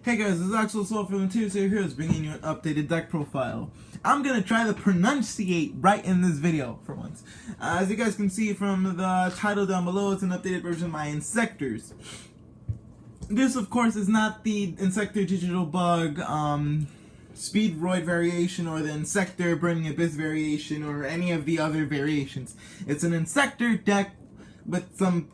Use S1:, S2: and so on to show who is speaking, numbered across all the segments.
S1: Hey guys, this is Axel Soul from Tuesday Heroes bringing you an updated deck profile. I'm gonna try to pronunciate right in this video for once. As you guys can see from the title down below, it's an updated version of my insectors. This, of course, is not the Inzektor digital bug, Speedroid variation, or the Inzektor Burning Abyss variation, or any of the other variations. It's an insector deck with some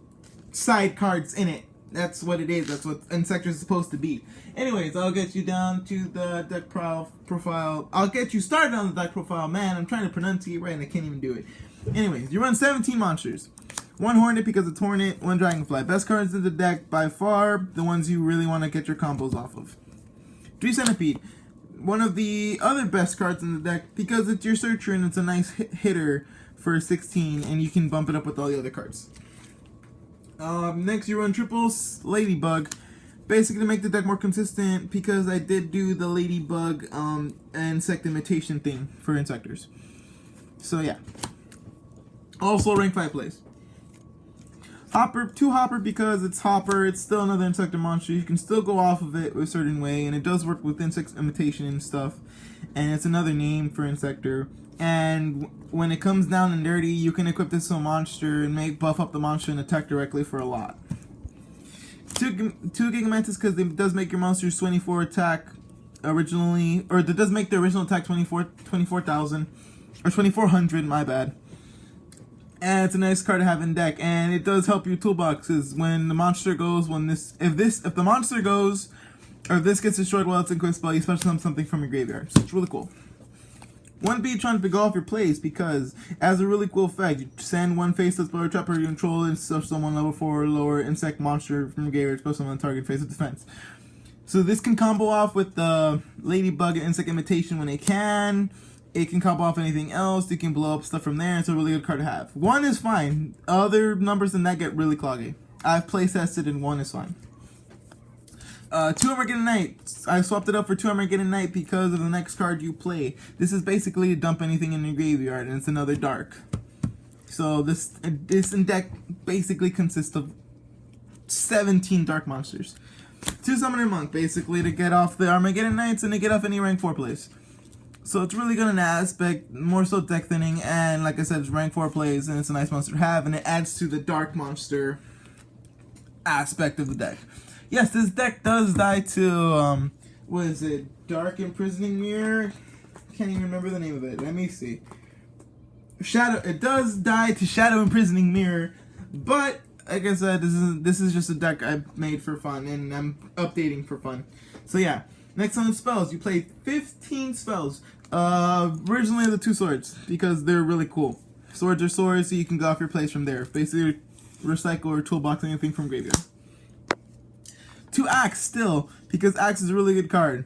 S1: side cards in it. That's what it is. That's what Inzektor is supposed to be. Anyways, I'll get you down to the deck profile. I'll get you started on the deck profile. Man, I'm trying to pronunciate right and I can't even do it. Anyways, you run 17 monsters. 1 Hornet because it's Hornet, 1 Dragonfly. Best cards in the deck by far, the ones you really want to get your combos off of. 3 Centipede. One of the other best cards in the deck because it's your searcher and it's a nice hitter for 16 and you can bump it up with all the other cards. Next you run triples, Ladybug, basically to make the deck more consistent because I did do the Ladybug insect imitation thing for insectors. So yeah. Also rank 5 plays. Hopper, 2 Hopper because it's Hopper, it's still another insector monster. You can still go off of it a certain way and it does work with insect imitation and stuff. And it's another name for insector. And when it comes down and dirty, you can equip this to a monster and buff up the monster and attack directly for a lot. 2 Gigamantis because it does make your monsters 24 attack originally, or it does make the original attack 24,000 or 2,400. My bad. And it's a nice card to have in deck, and it does help your toolboxes when the monster goes. If the monster goes, or if this gets destroyed while it's in quick spell, you special summon something from your graveyard. So it's really cool. 1 Beatron to go off your plays because, as a really cool effect, you send 1 faceless player trapper you control and special summon level 4 or lower insect monster from your graveyard, special summon on target face of defense. So this can combo off with the Ladybug and Insect Imitation when it can. It can combo off anything else. You can blow up stuff from there. It's a really good card to have. 1 is fine. Other numbers than that get really cloggy. I've play tested and 1 is fine. 2 Armageddon Knight. I swapped it up for 2 Armageddon Knight because of the next card you play. This is basically to dump anything in your graveyard, and it's another dark. So this deck basically consists of 17 dark monsters. 2 Summoner Monk, basically to get off the Armageddon Knights and to get off any rank 4 plays. So it's really good in that aspect, more so deck thinning, and like I said, it's rank 4 plays, and it's a nice monster to have, and it adds to the dark monster aspect of the deck. Yes, this deck does die to, what is it, Dark Imprisoning Mirror? Can't even remember the name of it. Let me see. It does die to Shadow Imprisoning Mirror, but, like I said, this is just a deck I made for fun, and I'm updating for fun. So yeah, next on spells, you play 15 spells. Originally the 2 swords, because they're really cool. Swords are swords, so you can go off your place from there. Basically, recycle or toolbox anything from graveyard. 2 Axe still, because Axe is a really good card.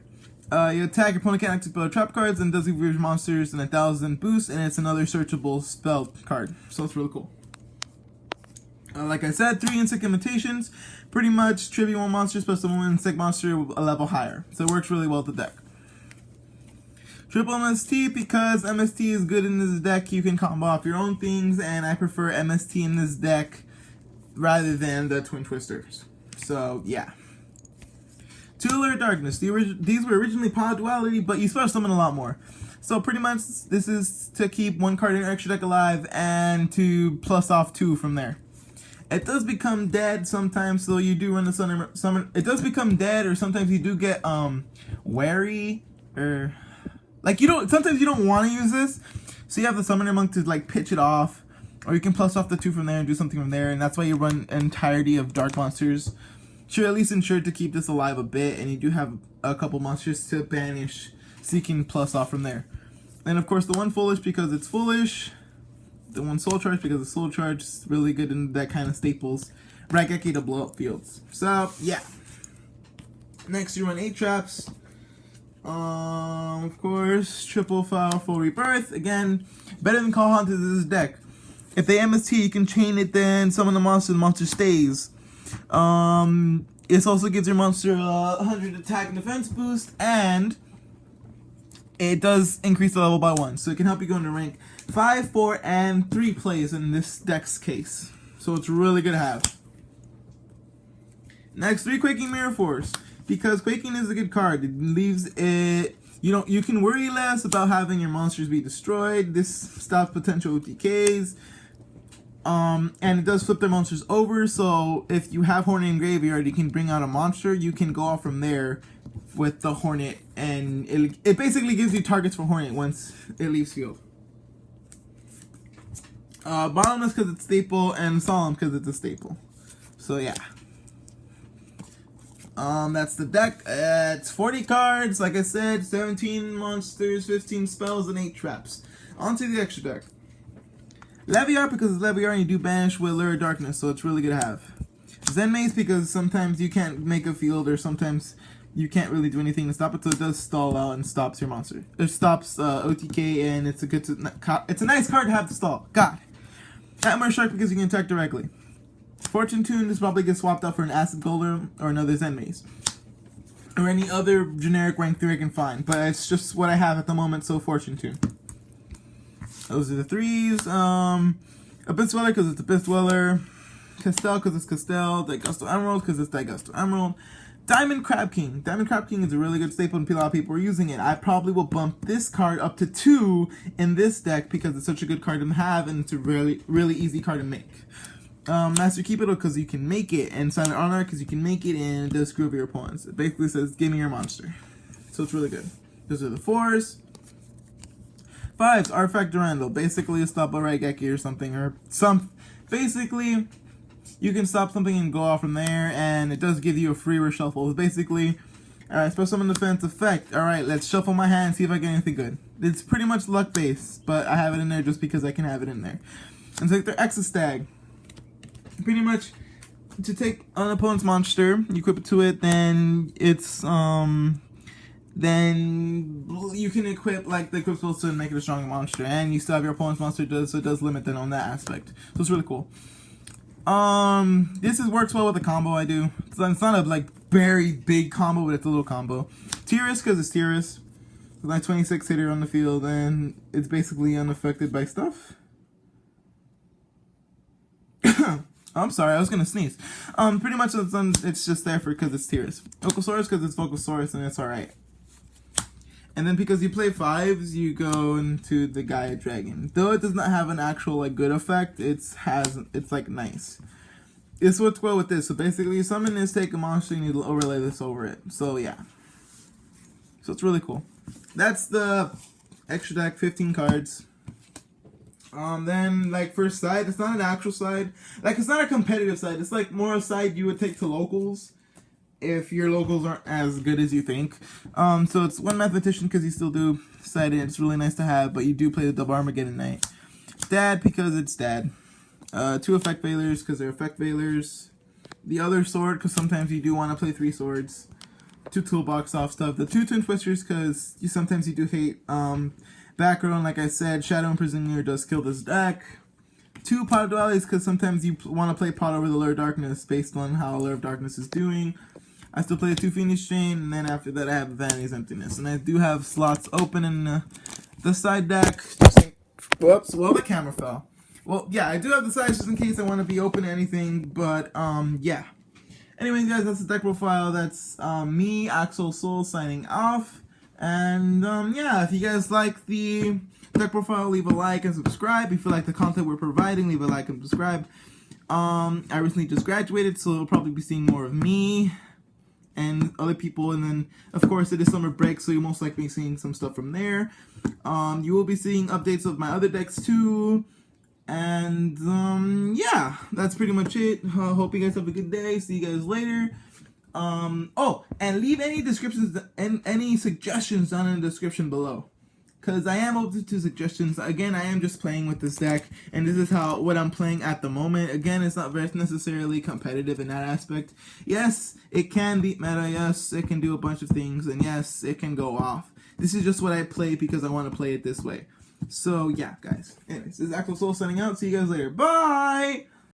S1: You attack, your opponent can't activate trap cards, and does give your monsters an 1,000 boost, and it's another searchable spell card. So it's really cool. Like I said, 3 Insect Imitations, pretty much tribute 1 monster, special 1 insect monster a level higher. So it works really well with the deck. Triple MST, because MST is good in this deck, you can combo off your own things, and I prefer MST in this deck rather than the Twin Twisters. So, yeah. 2 Alert Darkness. These were originally Pod Duality, but you special summon a lot more. So pretty much this is to keep 1 card in your extra deck alive and to plus off 2 from there. It does become dead sometimes, so you do run the summon. It does become dead, or sometimes you do get wary, or like sometimes you don't want to use this, so you have the Summoner Monk to like pitch it off, or you can plus off the 2 from there and do something from there, and that's why you run an entirety of dark monsters. Should at least ensure to keep this alive a bit, and you do have a couple monsters to banish, so you can plus off from there. And of course the 1 Foolish because it's foolish, the 1 Soul Charge because it's Soul Charge is really good in that kind of staples. Raigeki to blow up fields. So yeah. Next you run 8 traps. Of course, triple file full rebirth. Again, better than Call Hunters in this deck. If they MST, you can chain it, then summon the monster stays. This also gives your monster 100 attack and defense boost, and it does increase the level by 1, so it can help you go into rank 5, 4, and 3 plays in this deck's case. So it's really good to have. Next, 3 Quaking Mirror Force. because Quaking is a good card. It leaves it, you can worry less about having your monsters be destroyed. This stops potential OTKs. And it does flip their monsters over, so if you have Hornet in graveyard, you can bring out a monster, you can go off from there with the Hornet, and it basically gives you targets for Hornet once it leaves field. Bottomless because it's staple, and Solemn because it's a staple. So yeah. That's the deck. It's 40 cards, like I said, 17 monsters, 15 spells, and 8 traps. On to the extra deck. Leviar because it's Leviar and you do banish with Lure of Darkness, so it's really good to have. Zen Mace because sometimes you can't make a field, or sometimes you can't really do anything to stop it, so it does stall out and stops your monster. It stops OTK, and it's a nice card to have to stall. God. Nightmare Shark because you can attack directly. Fortune Tune is probably get swapped out for an Acid Golem or another Zen Mace, or any other generic rank 3 I can find, but it's just what I have at the moment, so Fortune Tune. Those are the 3s. Abyss Dweller because it's Abyss Dweller. Castell because it's Castell. Daigusto Emerald because it's Daigusto Emerald. Diamond Crab King. Diamond Crab King is a really good staple and a lot of people are using it. I probably will bump this card up to 2 in this deck because it's such a good card to have and it's a really easy card to make. Master Keeper because you can make it, and Silent Honor because you can make it and it does screw over your opponents. It basically says, give me your monster. So it's really good. Those are the 4s. 5s, Artifact Durandal, basically a stop a Raigeki or something, or basically, you can stop something and go off from there, and it does give you a free reshuffle. It's basically, alright, Special Summon Defense effect, alright, let's shuffle my hand and see if I get anything good. It's pretty much luck based, but I have it in there just because I can have it in there. Inzektor Exostag, pretty much, to take an opponent's monster, you equip it to it, then it's, then you can equip like the equip spells to make it a stronger monster, and you still have your opponent's monster, so it does limit them on that aspect. So it's really cool. This works well with the combo I do. It's not a like very big combo, but it's a little combo. Tyrus because it's Tyrus. It's like 26 hitter on the field, and it's basically unaffected by stuff. I'm sorry, I was gonna sneeze. Pretty much it's just there for because it's Tyrus. Vocosaurus because it's Vocosaurus, and it's alright. And then because you play 5s, you go into the Gaia Dragon. Though it does not have an actual like good effect, it's like nice. This works well with this. So basically, you summon this, take a monster, and you overlay this over it. So yeah. So it's really cool. That's the extra deck, 15 cards. Then like first side, it's not an actual side. Like it's not a competitive side. It's like more a side you would take to locals, if your locals aren't as good as you think. So it's 1 Mathematician because you still do side it. It's really nice to have, but you do play the double Armageddon Knight. Dad because it's Dad. 2 Effect Failures because they're Effect Failures. The other sword because sometimes you do want to play 3 swords. 2 Toolbox off stuff. The 2 Twin Twisters because sometimes you do hate. Back row, and like I said, Shadow Imprisoner does kill this deck. 2 Pot of Dualities because sometimes you want to play Pot over the Lure of Darkness based on how Lure of Darkness is doing. I still play 2 Phoenix Chain, and then after that I have Vanity's Emptiness. And I do have slots open in the side deck. Whoops, well the camera fell. Well, yeah, I do have the sides just in case I want to be open to anything, but yeah. Anyways, guys, that's the deck profile. That's me, Axel Soul, signing off. And yeah, if you guys like the deck profile, leave a like and subscribe. If you like the content we're providing, leave a like and subscribe. I recently just graduated, so you'll probably be seeing more of me and other people, and then of course it is summer break, so you'll most likely be seeing some stuff from there. You will be seeing updates of my other decks too, and yeah, that's pretty much it. Hope you guys have a good day. See you guys later. Oh, and leave any descriptions and any suggestions down in the description below, because I am open to suggestions. Again, I am just playing with this deck, and this is what I'm playing at the moment. Again, it's not very necessarily competitive in that aspect. Yes, it can beat meta. Yes, it can do a bunch of things, and yes, it can go off. This is just what I play because I want to play it this way. So yeah, guys. Anyways, this is Axel Soul signing out. See you guys later. Bye!